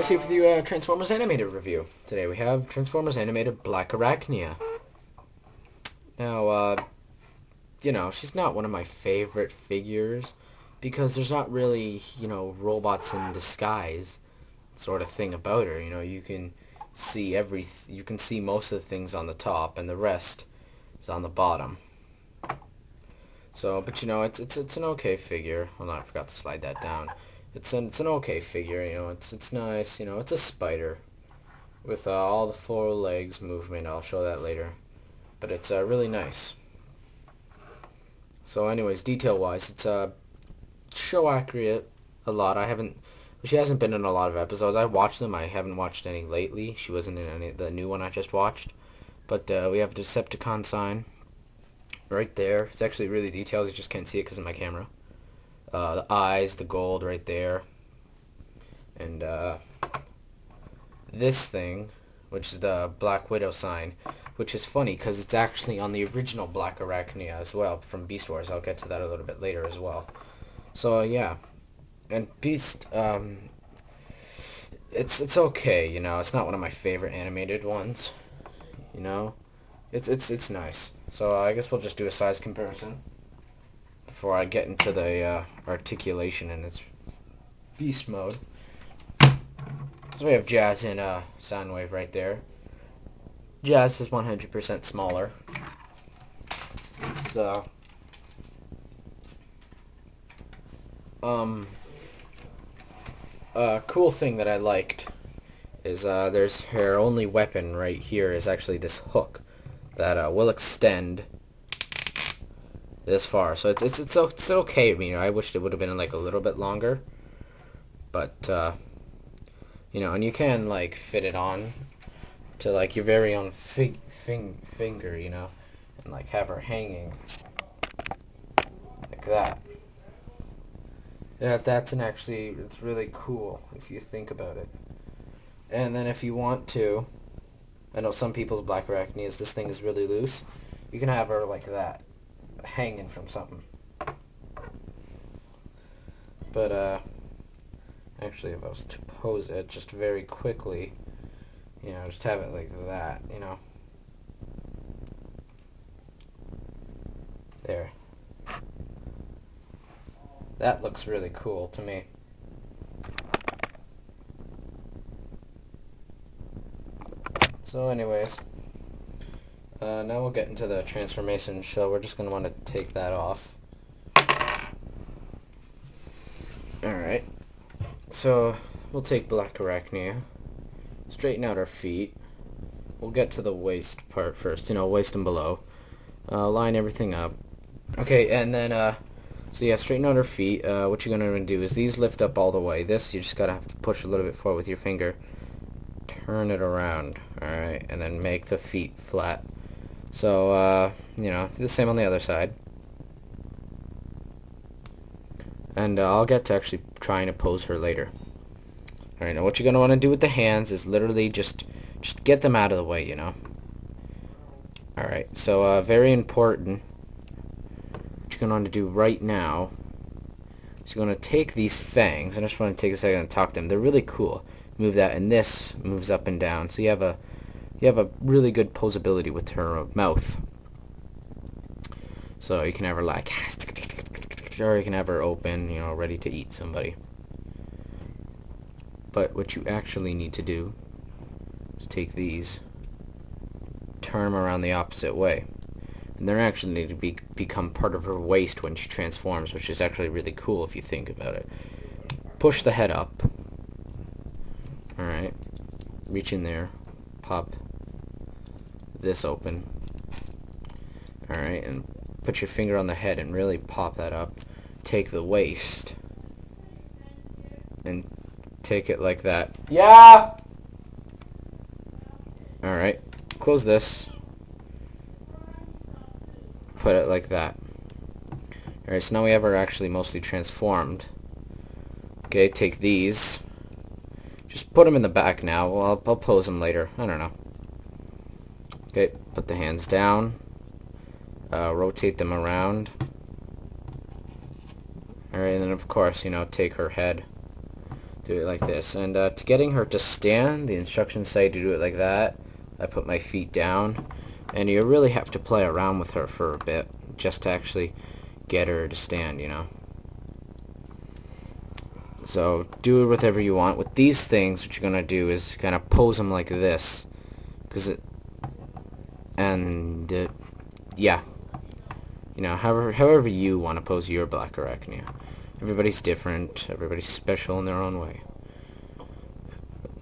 here for the Transformers Animated review. Today we have Transformers Animated Blacharachnia. Now, she's not one of my favorite figures because there's not really, robots in disguise sort of thing about her. You can see you can see most of the things on the top and the rest is on the bottom. So, but it's an okay figure. Hold on, I forgot to slide that down. It's an okay figure, it's nice, it's a spider with all the four legs movement. I'll show that later, but it's really nice. So anyways, detail-wise, it's show accurate a lot. She hasn't been in a lot of episodes. I watched them. I haven't watched any lately. She wasn't in any the new one I just watched. But we have a Decepticon sign right there. It's actually really detailed. You just can't see it because of my camera. The eyes, the gold right there, and this thing, which is the Black Widow sign, which is funny because it's actually on the original Blacharachnia as well from Beast Wars. I'll get to that a little bit later as well. So yeah, and Beast, it's okay, it's not one of my favorite animated ones, it's nice. So I guess we'll just do a size comparison before I get into the articulation in its beast mode. So we have Jazz and Soundwave right there. Jazz is 100% smaller. So, a cool thing that I liked is there's her only weapon right here is actually this hook that will extend this far. So it's okay. I wished it would have been like a little bit longer, but and you can like fit it on to like your very own finger, and like have her hanging like that. Yeah, it's really cool if you think about it. And then if you want to, I know some people's Blacharachnias, this thing is really loose. You can have her like that, hanging from something. But actually, if I was to pose it just very quickly, just have it like that, there. That looks really cool to me. So anyways, now we'll get into the transformation show. We're just going to want to take that off. Alright, so we'll take Blacharachnia, straighten out our feet. We'll get to the waist part first, waist and below. Line everything up. Okay, and then, so yeah, straighten out our feet. What you're going to do is these lift up all the way. This, you just got to have to push a little bit forward with your finger. Turn it around, alright, and then make the feet flat. So, do the same on the other side. And I'll get to actually trying to pose her later. Alright, now what you're going to want to do with the hands is literally just get them out of the way, Alright, so very important. What you're going to want to do right now is you're going to take these fangs. I just want to take a second and talk to them. They're really cool. Move that, and this moves up and down. So you have a really good posability with her mouth. So you can have her like, or you can have her open, ready to eat somebody. But what you actually need to do is take these, turn them around the opposite way, and they're actually need to become part of her waist when she transforms, which is actually really cool if you think about it. Push the head up. Alright, reach in there, pop this open. Alright, and put your finger on the head and really pop that up. Take the waist and take it like that. Yeah! Alright, close this. Put it like that. Alright, so now we have her actually mostly transformed. Okay, take these. Just put them in the back now. Well, I'll pose them later. I don't know. Okay, put the hands down. Rotate them around. Alright, and then of course, take her head. do it like this. And to getting her to stand, the instructions say to do it like that. I put my feet down, and you really have to play around with her for a bit just to actually get her to stand, you know. So do it whatever you want. With these things, what you're gonna do is kind of pose them like this, yeah, you know, however you want to pose your Blacharachnia. Everybody's different. Everybody's special in their own way.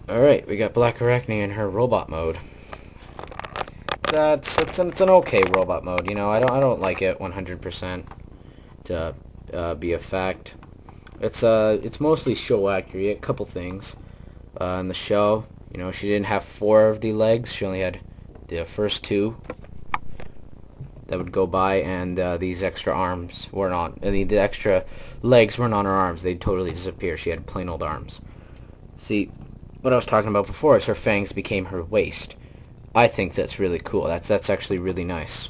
All right, we got Blacharachnia in her robot mode. It's an okay robot mode, you know. I don't like it 100% to be a fact. It's mostly show accurate. A couple things in the show, you know, she didn't have 4 of the legs. She only had the first 2 that would go by, and these extra arms weren't on. I mean, the extra legs weren't on her arms. They'd totally disappear. She had plain old arms. See, what I was talking about before is her fangs became her waist. I think that's really cool. That's actually really nice.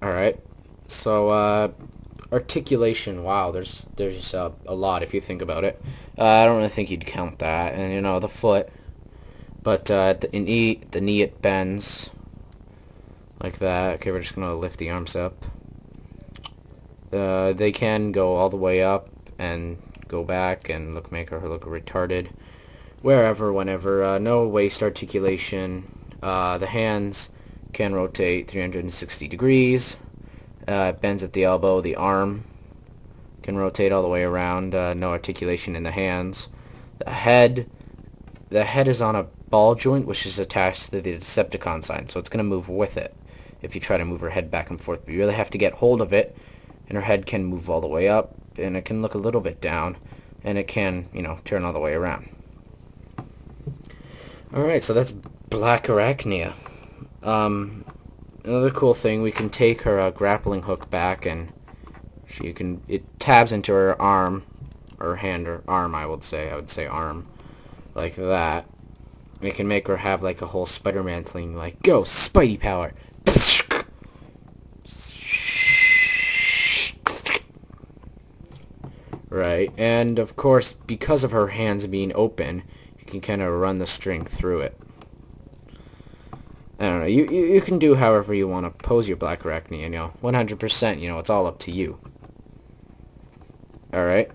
Alright, so articulation, wow, there's a lot if you think about it. I don't really think you'd count that. And you know, the foot, but the knee it bends like that. Okay, we're just gonna lift the arms up. They can go all the way up and go back and make her look retarded wherever, whenever. No waist articulation. The hands can rotate 360 degrees. It bends at the elbow. The arm can rotate all the way around. No articulation in the hands. The head is on a ball joint, which is attached to the Decepticon sign, so it's going to move with it if you try to move her head back and forth. But you really have to get hold of it, and her head can move all the way up, and it can look a little bit down, and it can, you know, turn all the way around. Alright, so that's Blacharachnia. Another cool thing, we can take her grappling hook back, and it tabs into her arm, or hand, or arm, I would say arm, like that. We can make her have like a whole Spider-Man thing, like, go, Spidey power! Right, and of course, because of her hands being open, you can kind of run the string through it. I don't know, you can do however you want to pose your Blacharachnia, you know, 100%, you know, it's all up to you. Alright.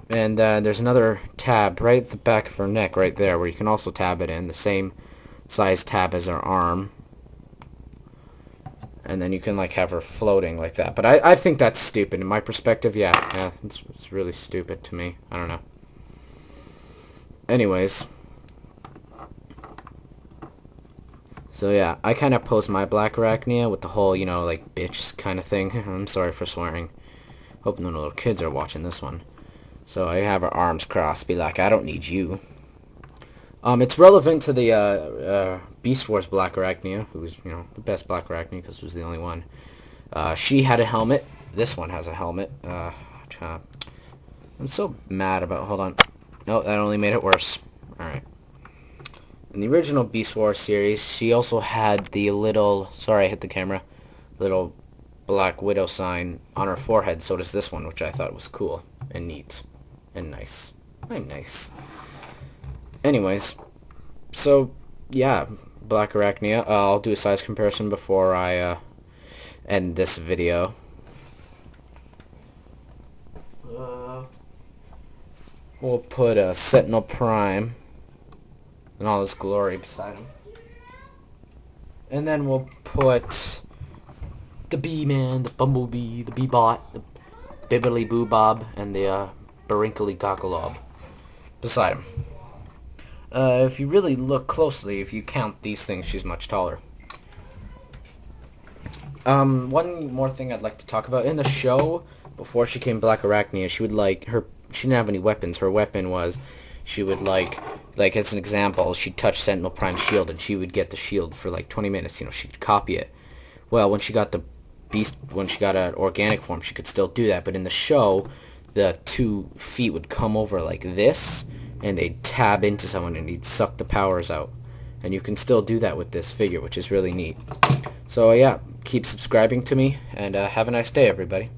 And there's another tab right at the back of her neck, right there, where you can also tab it in, the same size tab as her arm. And then you can, like, have her floating like that. But I think that's stupid. In my perspective, yeah, it's really stupid to me. I don't know. Anyways. So yeah, I kind of pose my Blacharachnia with the whole, you know, like, bitch kind of thing. I'm sorry for swearing. Hope no little kids are watching this one. So I have her arms crossed, be like, I don't need you. It's relevant to the Beast Wars Blacharachnia, who was, you know, the best Blacharachnia because it was the only one. She had a helmet. This one has a helmet. I'm so mad about... Hold on. No, that only made it worse. Alright. In the original Beast Wars series, she also had the little... Sorry, I hit the camera. Little Black Widow sign on her forehead. So does this one, which I thought was cool and neat and nice. I'm nice. Anyways, so yeah, Blacharachnia. I'll do a size comparison before I end this video. We'll put a Sentinel Prime in all his glory beside him, and then we'll put the Bee-Man, the Bumblebee, the Bee-Bot, the Bibbly Boo Bob, and the Barinkly Cockalob beside him. If you really look closely, if you count these things, she's much taller. One more thing I'd like to talk about. In the show, before she came Blacharachnia, she didn't have any weapons. Her weapon was, she would like as an example, she'd touch Sentinel Prime's shield, and she would get the shield for like 20 minutes, you know, she'd copy it. Well, when she got when she got an organic form, she could still do that, but in the show, the 2 feet would come over like this, and they'd tab into someone, and he'd suck the powers out. And you can still do that with this figure, which is really neat. So yeah, keep subscribing to me, and have a nice day, everybody.